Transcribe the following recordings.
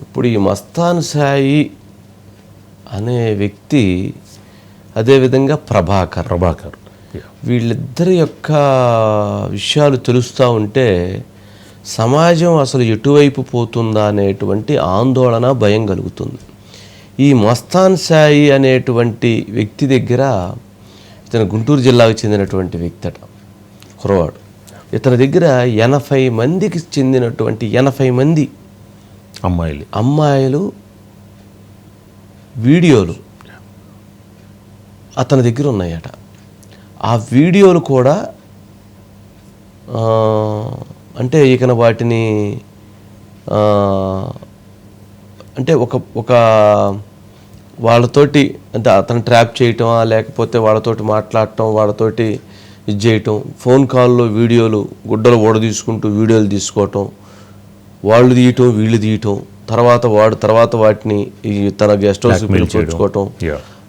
ఇప్పుడు ఈ మస్తాన్ సాయి అనే వ్యక్తి, అదేవిధంగా ప్రభాకర్ వీళ్ళిద్దరి యొక్క విషయాలు తెలుస్తూ ఉంటే సమాజం అసలు ఎటువైపు పోతుందా అనేటువంటి ఆందోళన, భయం కలుగుతుంది. ఈ మస్తాన్ సాయి అనేటువంటి వ్యక్తి దగ్గర, ఇతను గుంటూరు జిల్లాకు చెందినటువంటి వ్యక్తి అట, కురవాడు. ఇతని దగ్గర 80 మందికి చెందినటువంటి 80 మంది అమ్మాయిలు వీడియోలు అతని దగ్గర ఉన్నాయట. ఆ వీడియోలు కూడా అంటే ఇకన వాటిని అంటే ఒక వాళ్ళతోటి, అంటే అతను ట్రాప్ చేయటం, లేకపోతే వాళ్ళతోటి మాట్లాడటం, వాళ్ళతోటి ఇది చేయటం, ఫోన్ కాల్లో వీడియోలు గుడ్డలు ఓడదీసుకుంటూ వీడియోలు తీసుకోవటం, వాళ్ళు తీయటం వీళ్ళు తీయటం, తర్వాత వాటిని తన గెస్ట్ హౌస్ పిలిపించుకోవటం,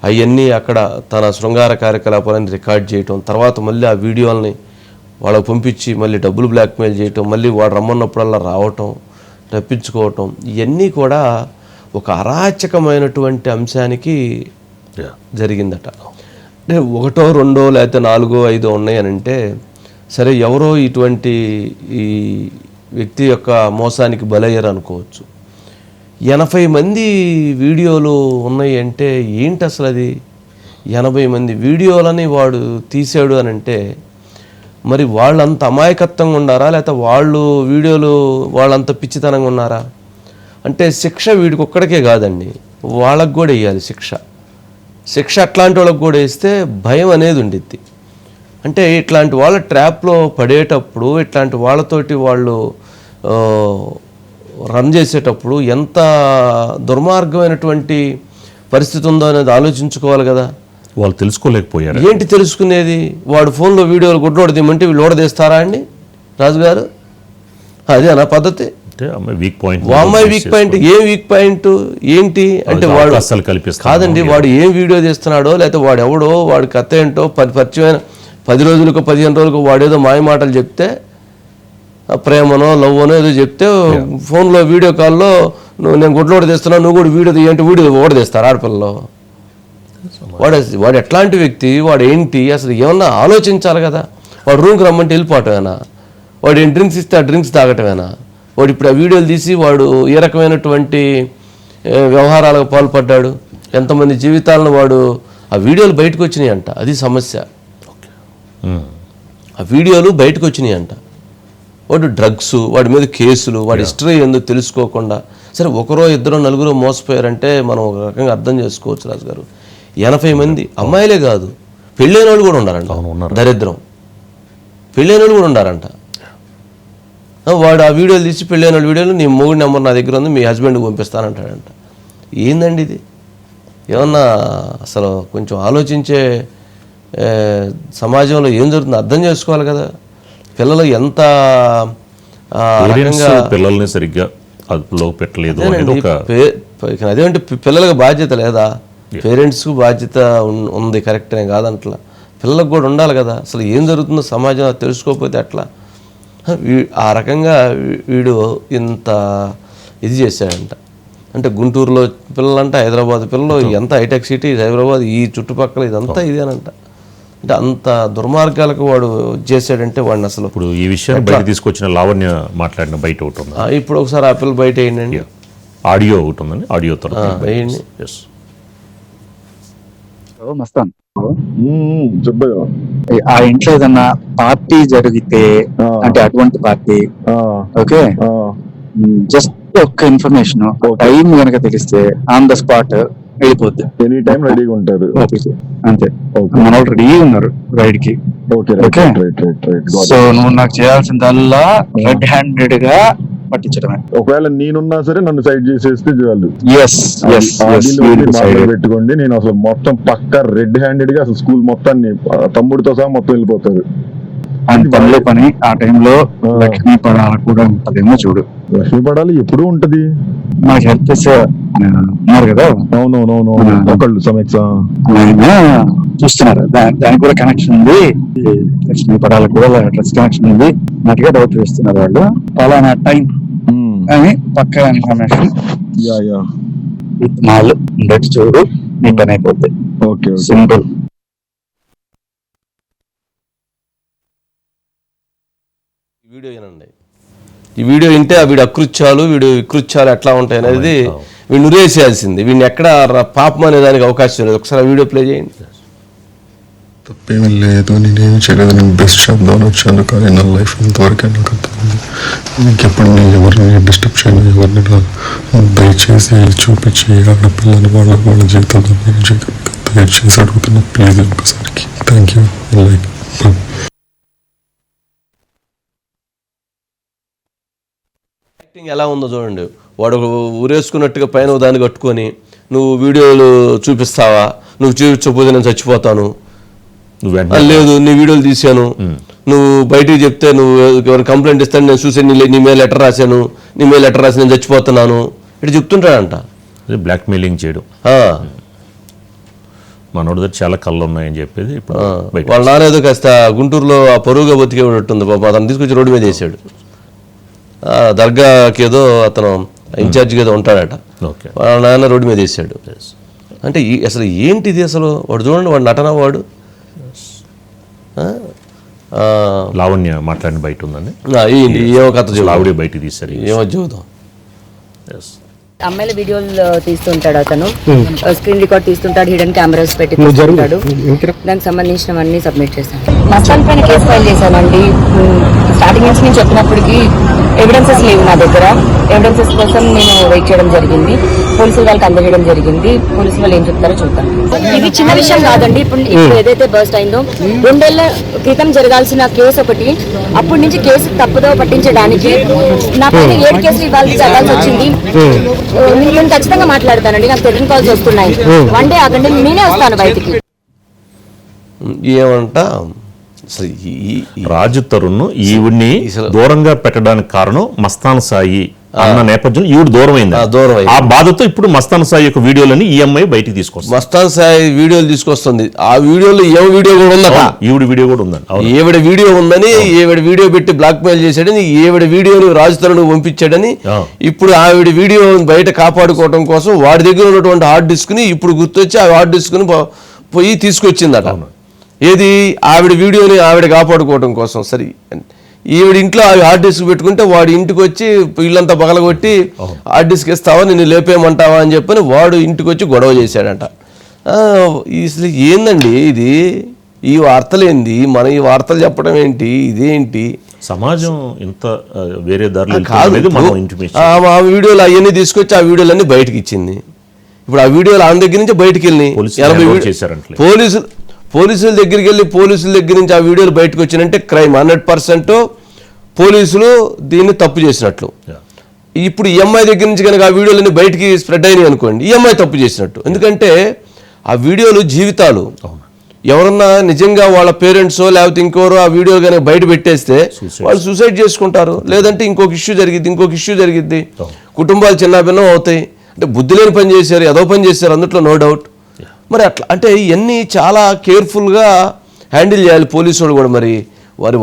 అవన్నీ అక్కడ తన శృంగార కార్యకలాపాలని రికార్డ్ చేయటం, తర్వాత మళ్ళీ ఆ వీడియోలని వాళ్ళకు పంపించి మళ్ళీ డబ్బులు బ్లాక్మెయిల్ చేయటం, మళ్ళీ వాడు రమ్మన్నప్పుడల్లా రావటం, రప్పించుకోవటం, ఇవన్నీ కూడా ఒక అరాచకమైనటువంటి అంశానికి జరిగిందట. అంటే 1, 2 లేకపోతే 4, 5 ఉన్నాయి అంటే సరే, ఎవరో ఇటువంటి ఈ వ్యక్తి యొక్క మోసానికి బలయ్యారు అనుకోవచ్చు. 80 మంది వీడియోలు ఉన్నాయి అంటే ఏంటి అసలు అది? 80 మంది వీడియోలని వాడు తీసాడు అని అంటే మరి వాళ్ళంత అమాయకత్వంగా ఉన్నారా, లేకపోతే వాళ్ళు వీడియోలు వాళ్ళంత పిచ్చితనంగా ఉన్నారా? అంటే శిక్ష వీడికి ఒక్కడికే కాదండి, వాళ్ళకు కూడా వేయాలి శిక్ష అట్లాంటి వాళ్ళకు కూడా వేస్తే భయం అనేది ఉండిద్ది. అంటే ఇట్లాంటి వాళ్ళ ట్రాప్లో పడేటప్పుడు, ఇట్లాంటి వాళ్ళతోటి వాళ్ళు రన్ చేసేటప్పుడు ఎంత దుర్మార్గమైనటువంటి పరిస్థితి ఉందో అనేది ఆలోచించుకోవాలి కదా. వాళ్ళు తెలుసుకోలేకపోయారు. ఏంటి తెలుసుకునేది? వాడు ఫోన్లో వీడియోలు గుడ్లోడ తీయమంటే వీళ్ళు ఓడదీస్తారా అండి రాజుగారు? అదే నా పద్ధతి. వీక్ పాయింట్ ఏం వీక్ పాయింట్ ఏంటి అంటే వాడు అసలు కాదండి, వాడు ఏం వీడియో తీస్తున్నాడో, లేకపోతే వాడు ఎవడో, వాడి కథ ఏంటో, పరిచయమైన 10 రోజులకు 15 రోజులకు వాడేదో మాయ మాటలు చెప్తే, ప్రేమనో లవ్వనో ఏదో చెప్తే ఫోన్లో వీడియో కాల్లో నేను గుడ్లోడ తీస్తున్నా, నువ్వు కూడా వీడియో తీయంటే వీడియో ఓడదీస్తారు ఆడపిల్లలో. వాడు ఎట్లాంటి వ్యక్తి, వాడు ఏంటి అసలు ఏమన్నా ఆలోచించాలి కదా. వాడు రూమ్కి రమ్మంటే వెళ్ళిపోవటమేనా? వాడు ఏం డ్రింక్స్ ఇస్తే ఆ డ్రింక్స్ తాగటమేనా? వాడు ఇప్పుడు ఆ వీడియోలు తీసి వాడు ఏ రకమైనటువంటి వ్యవహారాలకు పాల్పడ్డాడు? ఎంతమంది జీవితాలను వాడు ఆ వీడియోలు బయటకు వచ్చినాయి అంట. అది సమస్య. ఆ వీడియోలు బయటకు వచ్చినాయి అంట. వాడు డ్రగ్స్, వాడి మీద కేసులు, వాడి హిస్టరీ ఎందుకు తెలుసుకోకుండా, సరే 1, 2, 4 మోసపోయారంటే మనం ఒక రకంగా అర్థం చేసుకోవచ్చు రాజు గారు. 80 మంది అమ్మాయిలే కాదు, పెళ్ళైన వాళ్ళు కూడా ఉన్నారంట. దరిద్రం, పెళ్ళైన వాళ్ళు కూడా ఉన్నారంట. వాడు ఆ వీడియోలు తీసి పెళ్ళైన వాళ్ళ వీడియోలు, నీ మొగుడి నెంబర్ నా దగ్గర ఉంది, మీ హస్బెండ్కి పంపిస్తానంటాడంట. ఏందండి ఇది? ఏమన్నా అసలు కొంచెం ఆలోచించే సమాజంలో ఏం జరుగుతుందో అర్థం చేసుకోవాలి కదా. పిల్లలు ఎంత పిల్లల్ని సరిగ్గా అదుపులో పెట్టలేదు. అదేంటి పిల్లలకు బాధ్యత లేదా? పేరెంట్స్కు బాధ్యత ఉంది, కరెక్టే కాదంట్లా. పిల్లలకు కూడా ఉండాలి కదా. అసలు ఏం జరుగుతుందో సమాజంలో తెలుసుకోకపోతే ఎట్లా? ఆ రకంగా వీడు ఇంత ఇది చేశాడంట. అంటే గుంటూరులో పిల్లలంట, హైదరాబాద్ పిల్లలు, ఎంత హైటెక్ సిటీ హైదరాబాద్, ఈ చుట్టుపక్కల ఇదంతా ఇదేనంట. అంటే అంత దుర్మార్గాలకు వాడు చేశాడంటే వాడిని అసలు. ఇప్పుడు ఈ విషయాన్ని బయట తీసుకొచ్చిన లావణ్య మాట్లాడిన బయట ఒకటి ఉంది. ఇప్పుడు ఒకసారి ఆ పిల్లలు బయట వేయండి, ఆడియో ఒకటి ఉందండి, ఆడియో తర్వాత వేయండి. మస్తాన్, ఆ ఇంట్లో ఏదన్నా పార్టీ జరిగితే, అంటే అటువంటి పార్టీ, ఓకే, జస్ట్ ఒక్క ఇన్ఫర్మేషన్ టైం కనుక తెలిస్తే ఆన్ ద స్పాట్ వెళ్ళిపోద్ది. ఎనీ టైం రెడీగా ఉంటారు. అంతే, మన వాళ్ళు రెడీగా ఉన్నారు రైడ్ కి. సో నువ్వు నాకు చేయాల్సిందల్లా రెడ్ హ్యాండెడ్ గా పట్టించడమే. ఒకవేళ నేనున్నా సరే నన్ను సైడ్ చేసేస్తే చాలు. పెట్టుకోండి, నేను అసలు మొత్తం పక్కా రెడ్ హ్యాండెడ్ గా అసలు స్కూల్ మొత్తాన్ని తమ్ముడితో సహా మొత్తం వెళ్ళిపోతారు. పనిలో పని ఆ టైంలో లక్ష్మీ పడాలి కూడా ఉంటదేమో చూడు. లక్ష్మీ పడాలి ఎప్పుడు ఉంటది, నాకు హెల్ప్ చేసే ఉన్నారు కదా. అవునవునవును, ఒకళ్ళు సమీక్ష ఆయన చూస్తున్నారు, దానికి కూడా కనెక్షన్ ఉంది. లక్ష్మీ పడాలి కూడా డ్రెస్ కనెక్షన్ ఉంది అన్నట్టుగా డౌట్ వేస్తున్నారు వాళ్ళు. పలానా టైం అని పక్కా ఇన్ఫర్మేషన్ యా విత్ మాల్ ఉండేట్టు చూడు, నీ పని అయిపోద్ది. Okay simple. వీడియో వినండి. ఈ వీడియో వింటే ఆ వీడి అకృత్యాలు వీడి వికృత్యాలు ఎట్లా ఉంటాయి అనేది వీడిని ఉరేసేయాల్సింది. వీడిని ఎక్కడ పాపం అనే దానికి అవకాశం లేదు. ఒకసారి ఆ వీడియో ప్లే చేయండి. తప్పేమీ లేదు, నేనేమి చేయలేదు, నేను బెస్ట్ చెప్దామని వచ్చాను. కానీ నా లైఫ్ ఇంతవరకే నాకు అర్థమైంది. ఇంకెప్పుడు నేను ఎవరిని డిస్టర్బ్ చేయను, ఎవరిని దయచేసి చూపించి ఆడపిల్లని వాళ్ళ జీవితంలో నేను దయచేసి అడుగుతున్నా ప్లీజ్ ఒకసారికి. Thank you. యాక్టింగ్ ఎలా ఉందో చూడండి. వాడు ఊరేసుకున్నట్టుగా పైన దాన్ని కట్టుకొని నువ్వు వీడియోలు చూపిస్తావా, నువ్వు చూపించకపోతే నేను చచ్చిపోతాను, లేదు నీ వీడియోలు తీసాను, నువ్వు బయటికి చెప్తే నువ్వు ఎవరు కంప్లైంట్ ఇస్తాను, నేను చూసి నీ మీద లెటర్ రాశాను, నీ మీద లెటర్ రాసి నేను చచ్చిపోతున్నాను ఇటు చెప్తుంటాడంట. బ్లాక్ మెయిలింగ్ చేయడం. మనోడి దగ్గర చాలా కళ్ళు ఉన్నాయని చెప్పేది వాళ్ళ నానేదో కాస్త గుంటూరులో ఆ పరువుగా బతికే ఉంటుంది పాప, అతను తీసుకొచ్చి రోడ్డు మీద వేసాడు. దర్గాకి ఏదో అతను ఇన్ఛార్జిగా ఏదో ఉంటాడట, వాళ్ళ నాన్న రోడ్డు మీద వేసాడు. అంటే అసలు ఏంటిది అసలు? వాడు చూడండి, వాడు నటన, వాడు లావణ్య మాట్లాడిన బయట ఉందండి. ఏమో కథ ఆవిడే బయట తీశారు, ఏమో చూద్దాం. అమ్మాయిల వీడియోలు తీస్తుంటాడు అతను, స్క్రీన్ రికార్డ్ తీస్తుంటాడు, హిడెన్ కెమెరాస్ పెట్టి తీస్తుంటాడు. దానికి సంబంధించినవన్నీ సబ్మిట్ చేశాను. మస్తాన్ పైన కేసు ఫైల్ చేశానండి. స్టార్టింగ్ నుంచి నేను చెప్పినప్పటికీ ఎవిడెన్సెస్ లేవు నా దగ్గర. ఎవిడెన్సెస్ కోసం నేను వెయిట్ చేయడం జరిగింది. పోలీసులు వాళ్ళకి అందజేయడం జరిగింది. పోలీసులు వాళ్ళు ఏం చెప్తారో చూద్దాం. ఇది చిన్న విషయం కాదండి. ఇప్పుడు ఏదైతే బర్స్ట్ అయిందో 2 ఏళ్ల క్రితం జరగాల్సిన కేసు ఒకటి, అప్పటి నుంచి కేసు తప్పుదో పట్టించడానికి నా పైన 7 కేసులు ఇవ్వాల్సి వచ్చింది. నేను ఖచ్చితంగా మాట్లాడతానండి. నాకు టెలిఫోన్ కాల్స్ వస్తున్నాయి. 1 డే ఆగండి, నేనే వస్తాను బయటికి. ఏమంట రాజు తరుణ్ ఈవిడ్ని దూరంగా పెట్టడానికి కారణం మస్తాన్ సాయి అన్న నేపథ్యం ఈవిడ దూరం అయింది. ఆ బాధతో ఇప్పుడు మస్తాన్ సాయి యొక్క వీడియోలని ఈఎంఐ బయటికి తీసుకొస్తుంది. మస్తాన్ సాయి వీడియోలు తీసుకొస్తుంది. ఆ వీడియోలో ఏ వీడియో కూడా ఉందట, ఈవిడ వీడియో కూడా ఉందని, ఈవిడ వీడియో ఉందని, ఈవిడ వీడియో పెట్టి బ్లాక్ మెయిల్ చేశాడని, ఈవిడ వీడియోని రాజు తరుణ్ పంపించాడని, ఇప్పుడు ఆవిడ వీడియో బయట కాపాడుకోవడం కోసం వాడి దగ్గర ఉన్నటువంటి హార్డ్ డిస్క్ ని ఇప్పుడు గుర్తొచ్చి ఆ హార్డ్ డిస్క్ ని పోయి తీసుకొచ్చిందట. ఏది? ఆవిడ వీడియోని ఆవిడ కాపాడుకోవడం కోసం. సరే, ఈవిడ ఇంట్లో హార్డ్ డిస్క్ పెట్టుకుంటే వాడు ఇంటికి వచ్చి ఇల్లంతా పగలగొట్టి హార్డ్ డిస్క్ ఇస్తావా, నేను లేపేయమంటావా అని చెప్పని వాడు ఇంటికి వచ్చి గొడవ చేశాడంట. అసలు ఏందండి ఇది? ఈ వార్తలేంది? మనం ఈ వార్తలు చెప్పడం ఏంటి? ఇదేంటి సమాజం? ఇంత వేరే దారిలో కాదు. ఆ వీడియోలు అవన్నీ తీసుకొచ్చి ఆ వీడియోలన్నీ బయటకి ఇచ్చింది. ఇప్పుడు ఆ వీడియోలు ఆమె దగ్గర నుంచి బయటకు వెళ్ళి పోలీసుల దగ్గరికి వెళ్ళి పోలీసుల దగ్గర నుంచి ఆ వీడియోలు బయటకు వచ్చినంటే క్రైమ్ 100% పోలీసులు దీన్ని తప్పు చేసినట్లు. ఇప్పుడు ఈఎంఐ దగ్గర నుంచి కనుక ఆ వీడియోలన్నీ బయటికి స్ప్రెడ్ అయినాయి అనుకోండి, ఈఎంఐ తప్పు చేసినట్టు. ఎందుకంటే ఆ వీడియోలు జీవితాలు. ఎవరన్నా నిజంగా వాళ్ళ పేరెంట్సో లేకపోతే ఇంకోరో ఆ వీడియో కనుక బయట పెట్టేస్తే వాళ్ళు సూసైడ్ చేసుకుంటారు, లేదంటే ఇంకొక ఇష్యూ జరిగిద్ది, కుటుంబాలు చిన్నాభిన్నం అవుతాయి. అంటే బుద్ధి లేని పని చేశారు, ఏదో పని చేశారు, అందులో నో డౌట్. మరి అట్లా అంటే ఇవన్నీ చాలా కేర్ఫుల్గా హ్యాండిల్ చేయాలి పోలీసు వాళ్ళు కూడా. మరి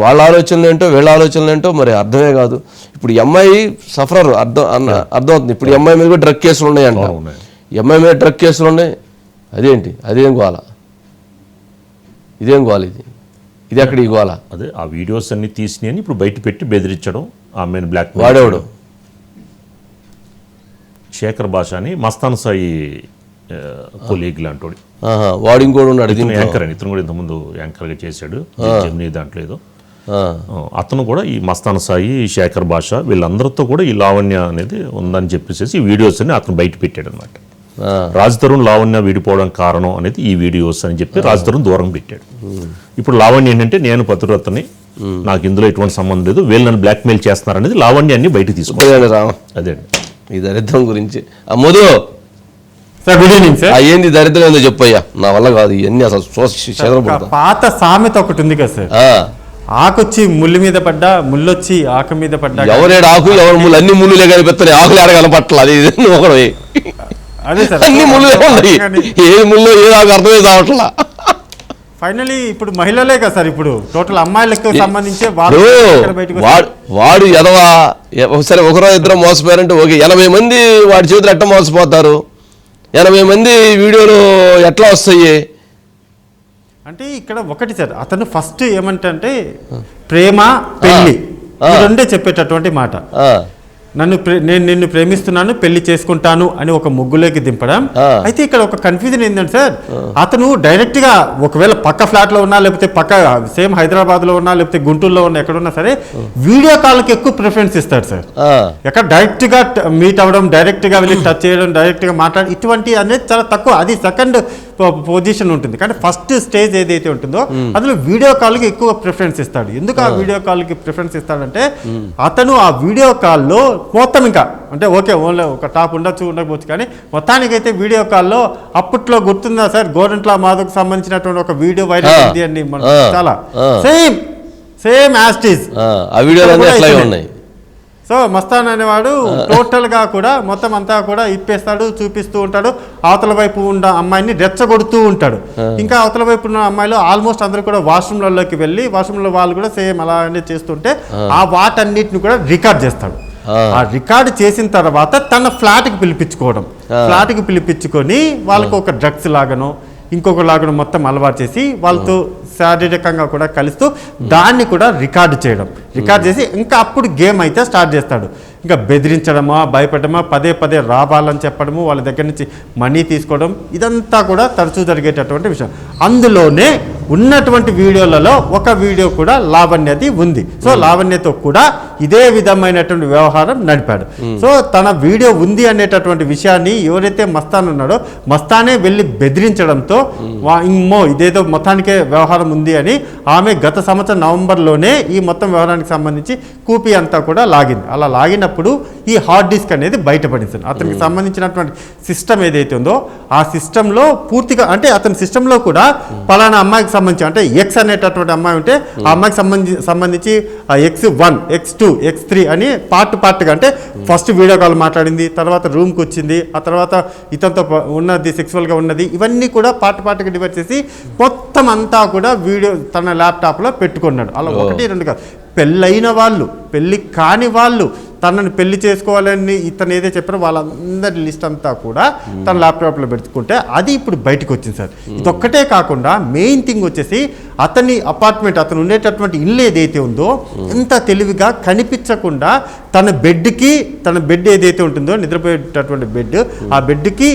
వాళ్ళ ఆలోచనలు ఏంటో వీళ్ళ ఆలోచనలు ఏంటో మరి అర్థమే కాదు. ఇప్పుడు ఎంఐ సఫరర్ అర్థమవుతుంది. ఇప్పుడు ఎంఐ మీద కూడా డ్రగ్ కేసులు ఉన్నాయంట. ఎంఐ మీద డ్రగ్ కేసులు ఉన్నాయి. అదేంటి? అదేం గోల? ఇదేం గోల? ఇది ఎక్కడ ఈ గోల? అదే ఆ వీడియోస్ అన్ని తీసినాయని ఇప్పుడు బయట పెట్టి బెదిరించడం, ఆమెను బ్లాక్. వాడేవాడు శేఖర్ భాష అని మస్తాన్ సాయి కొలీగ్ లాంటి వాడు ఇంకోటి ఉన్నాడు, యాంకర్ అని. ఇతను కూడా ఇంతకుముందు యాంకర్గా చేశాడు జెమినీ దాంట్లో ఏదో. అతను కూడా ఈ మస్తాన్ సాయి, శేఖర్ భాష వీళ్ళందరితో కూడా ఈ లావణ్య అనేది ఉందని చెప్పేసి ఈ వీడియోస్ అని అతను బయట పెట్టాడు అనమాట. రాజ్ తరుణ్ లావణ్య విడిపోవడం కారణం అనేది ఈ వీడియోస్ అని చెప్పి రాజ్ తరుణ్ దూరం పెట్టాడు. ఇప్పుడు లావణ్య ఏంటంటే నేను పతివ్రతని, నాకు ఇందులో ఎటువంటి సంబంధం లేదు, వీళ్ళు నన్ను బ్లాక్ మెయిల్ చేస్తున్నారు అనేది లావణ్యాన్ని బయట తీసుకుంటాడు. అదే ఈ దరిద్రం గురించి మొదలు గుడ్ ఈవినింగ్ సార్. ఏంది దరిద్రం ఏందో చెప్పయ్యా, నా వల్ల కాదు ఇవన్నీ అసలు. పాత సామెత ఒకటి ఉంది కదా సార్, ఆకొచ్చి ముళ్ళు మీద పడ్డా, ముళ్ళొచ్చి ఆకు మీద పడ్డా. ఎవరేడు ఆకు ఎవరు ముళ్ళు? అన్ని ముళ్ళులే కనిపిస్తాయి, ఆకులు ఎడ కనపట్ల. అది ఒకటి అదే సార్, అన్ని ముళ్ళులే ఉన్నాయి. ఏ ముళ్ళు ఏ ఆకు అర్థమే కావట్లా. ఫైనలీ ఇప్పుడు మహిళలే కదా సార్, ఇప్పుడు టోటల్ అమ్మాయిలకు సంబంధించే వాడు ఎదవా సరే ఒకరో ఇద్దరు మోసపోయారంటే ఓకే, 80 మంది వాడి చేతులు ఎట్లా మోసపోతారు? 80 మంది వీడియోలు ఎట్లా వస్తాయి అంటే ఇక్కడ ఒకటి సార్, అతను ఫస్ట్ ఏమంటే ప్రేమ పెళ్లి రెండే చెప్పేటటువంటి మాట. నేను నిన్ను ప్రేమిస్తున్నాను, పెళ్లి చేసుకుంటాను అని ఒక ముగ్గులోకి దింపడం. అయితే ఇక్కడ ఒక కన్ఫ్యూజన్ ఏంటంటే సార్, అతను డైరెక్ట్ గా ఒకవేళ పక్క ఫ్లాట్ లో ఉన్నా, లేకపోతే పక్క సేమ్ హైదరాబాద్ లో ఉన్నా, లేకపోతే గుంటూరులో ఉన్నా, ఎక్కడున్నా సరే వీడియో కాల్ కి ఎక్కువ ప్రిఫరెన్స్ ఇస్తాడు సార్. ఎక్కడ డైరెక్ట్ గా మీట్ అవ్వడం, డైరెక్ట్ గా వెళ్ళి టచ్ చేయడం, డైరెక్ట్ గా మాట్లాడడం ఇటువంటి అనేది చాలా తక్కువ. అది సెకండ్ పొజిషన్ ఉంటుంది. కానీ ఫస్ట్ స్టేజ్ ఏదైతే ఉంటుందో అందులో వీడియో కాల్కి ఎక్కువ ప్రిఫరెన్స్ ఇస్తాడు. ఎందుకు ఆ వీడియో కాల్కి ప్రిఫరెన్స్ ఇస్తాడంటే అతను ఆ వీడియో కాల్లో మొత్తం ఇంకా అంటే ఓకే ఓన్లీ ఒక టాప్ ఉండకపోవచ్చు, కానీ మొత్తానికైతే వీడియో కాల్లో అప్పట్లో గుర్తుందా సార్, గోరంట్ల మాధవ్కి సంబంధించినటువంటి ఒక వీడియో వైరల్ అయింది అండి, చాలా సేమ్ యాస్టీజ్ ఆ వీడియోలు అట్లా ఉన్నాయి. సో మస్తాన్ అనేవాడు టోటల్గా కూడా మొత్తం అంతా కూడా ఇప్పేస్తాడు, చూపిస్తూ ఉంటాడు. అవతల వైపు ఉన్న అమ్మాయిని రెచ్చగొడుతూ ఉంటాడు. ఇంకా అవతల వైపు ఉన్న అమ్మాయిలు ఆల్మోస్ట్ అందరూ కూడా వాష్రూమ్లలోకి వెళ్ళి వాష్రూమ్లో వాళ్ళు కూడా సేమ్ అలానే చేస్తుంటే ఆ వాటన్నిటిని కూడా రికార్డ్ చేస్తాడు. ఆ రికార్డ్ చేసిన తర్వాత తన ఫ్లాట్కి పిలిపించుకొని వాళ్ళకు ఒక డ్రగ్స్ లాగనో ఇంకొక లాగను మొత్తం అలవాటు చేసి వాళ్ళతో శారీరకంగా కూడా కలుస్తూ దాన్ని కూడా రికార్డు చేసి ఇంకా అప్పుడు గేమ్ అయితే స్టార్ట్ చేస్తాడు. ఇంకా బెదిరించడమా, భయపెట్టడమా, పదే పదే రావాలని చెప్పడము, వాళ్ళ దగ్గర నుంచి మనీ తీసుకోవడం, ఇదంతా కూడా తరచూ జరిగేటటువంటి విషయం. అందులోనే ఉన్నటువంటి వీడియోలలో ఒక వీడియో కూడా లావణ్యది ఉంది. సో లావణ్యతో కూడా ఇదే విధమైనటువంటి వ్యవహారం నడిపాడు. సో తన వీడియో ఉంది అనేటటువంటి విషయాన్ని ఎవరైతే మస్తాన్ ఉన్నాడో మస్తానే వెళ్ళి బెదిరించడంతో ఇదేదో మొత్తానికే వ్యవహారం ఉంది అని ఆమె గత సంవత్సరం నవంబర్లోనే ఈ మొత్తం వ్యవహారానికి సంబంధించి కూపీ అంతా కూడా లాగింది. అలా లాగినప్పుడు ఈ హార్డ్ డిస్క్ అనేది బయటపడింది. అతనికి సంబంధించినటువంటి సిస్టమ్ ఏదైతే ఉందో ఆ సిస్టంలో పూర్తిగా అంటే అతని సిస్టంలో కూడా పలానా అమ్మాయికి సంబంధించి అంటే ఎక్స్ అనేటటువంటి అమ్మాయి ఉంటే ఆ అమ్మాయికి సంబంధించి X1, X2, X3 అని పార్ట్గా అంటే ఫస్ట్ వీడియో కాల్ మాట్లాడింది, తర్వాత రూమ్కి వచ్చింది, ఆ తర్వాత ఇతనితో ఉన్నది సెక్సువల్గా ఉన్నది, ఇవన్నీ కూడా పార్ట్గా డివైడ్ చేసి మొత్తం అంతా కూడా వీడియో తన ల్యాప్టాప్లో పెట్టుకున్నాడు. అలా 1, 2 కాదు, పెళ్ళైన వాళ్ళు, పెళ్ళి కాని వాళ్ళు, తనని పెళ్లి చేసుకోవాలని ఇతను ఏదైతే చెప్పారో వాళ్ళందరి లిస్ట్ అంతా కూడా తన ల్యాప్టాప్లో పెట్టుకుంటే అది ఇప్పుడు బయటకు వచ్చింది సార్. ఇదొక్కటే కాకుండా మెయిన్ థింగ్ వచ్చేసి అతని అపార్ట్మెంట్, అతను ఉండేటటువంటి ఇల్లు ఏదైతే ఉందో ఎంత తెలివిగా కనిపించకుండా తన బెడ్ ఏదైతే ఉంటుందో నిద్రపోయేటటువంటి బెడ్, ఆ బెడ్కి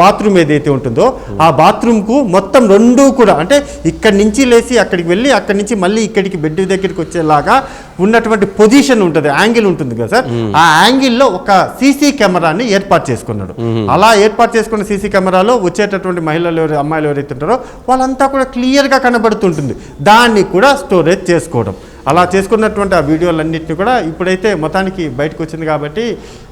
బాత్రూమ్ ఏదైతే ఉంటుందో ఆ బాత్రూమ్కు మొత్తం రెండూ కూడా అంటే ఇక్కడి నుంచి లేచి అక్కడికి వెళ్ళి అక్కడి నుంచి మళ్ళీ ఇక్కడికి బెడ్ దగ్గరికి వచ్చేలాగా ఉన్నటువంటి పొజిషన్ ఉంటుంది, యాంగిల్ ఉంటుంది కదా సార్. ఆ యాంగిల్లో ఒక సీసీ కెమెరాని ఏర్పాటు చేసుకున్నాడు. అలా ఏర్పాటు చేసుకున్న సీసీ కెమెరాలో వచ్చేటటువంటి అమ్మాయిలు ఎవరైతే ఉంటారో వాళ్ళంతా కూడా క్లియర్గా కనబడుతుంటుంది. దాన్ని కూడా స్టోరేజ్ చేసుకోవడం, అలా చేసుకున్నటువంటి ఆ వీడియోలన్నింటినీ కూడా ఇప్పుడైతే మొత్తానికి బయటకు వచ్చింది కాబట్టి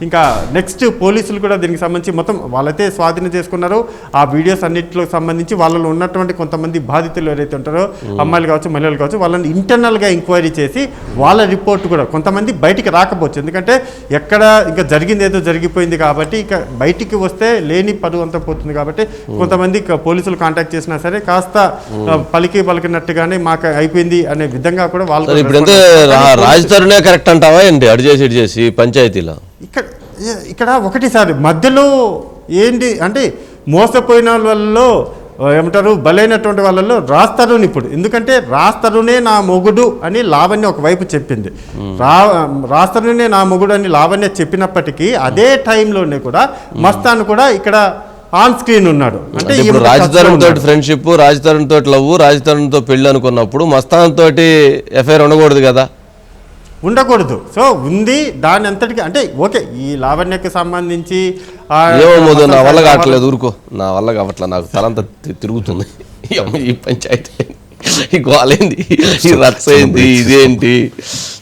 ఇంకా నెక్స్ట్ పోలీసులు కూడా దీనికి సంబంధించి మొత్తం వాళ్ళైతే స్వాధీనం చేసుకున్నారు. ఆ వీడియోస్ అన్నింటిలో సంబంధించి వాళ్ళలో ఉన్నటువంటి కొంతమంది బాధితులు ఎవరైతే ఉంటారో అమ్మాయిలు కావచ్చు మహిళలు కావచ్చు వాళ్ళని ఇంటర్నల్గా ఎంక్వైరీ చేసి వాళ్ళ రిపోర్ట్ కూడా కొంతమంది బయటికి రాకపోవచ్చు, ఎందుకంటే ఎక్కడ ఇంకా జరిగింది ఏదో జరిగిపోయింది కాబట్టి ఇక బయటికి వస్తే లేని పరువు అంతా పోతుంది కాబట్టి కొంతమంది పోలీసులు కాంటాక్ట్ చేసినా సరే కాస్త పలికినట్టుగానే మాకు అయిపోయింది అనే విధంగా కూడా వాళ్ళు ఇప్పుడు ఎంత రాజధానినే కరెక్ట్ అంటావా ఏంటి? అటు చేసి పంచాయతీలో ఇక్కడ ఒకటి సార్ మధ్యలో ఏంటి అంటే మోసపోయిన వాళ్ళలో ఏమంటారు బలైనటువంటి వాళ్ళలో రాస్తారుని ఇప్పుడు ఎందుకంటే రాస్తారునే నా మొగుడు అని లావణ్య ఒకవైపు చెప్పింది. రాస్తారునే నా మొగుడు అని లావణ్య చెప్పినప్పటికీ అదే టైంలోనే కూడా మస్తాన్ కూడా ఇక్కడ ఆన్ స్క్రీన్ ఉన్నాడు. అంటే ఇప్పుడు రాజధాని తోటి ఫ్రెండ్షిప్, రాజధాని తోటి లవ్, రాజధానితో పెళ్లి అనుకున్నప్పుడు మస్తాన్ తోటి ఎఫ్ఐఆర్ ఉండకూడదు కదా? ఉండకూడదు. సో ఉంది దాని అంతటికి అంటే ఓకే ఈ లావణ్యకి సంబంధించి ఏమో నా వల్ల కావట్లేదు, ఊరుకో నా వల్ల కావట్లేదు, నాకు తలంతా తిరుగుతుంది ఈ పంచాయతీ, ఈ గోలేంది, ఈ రచ్చ ఏంటి, ఇదేంటి.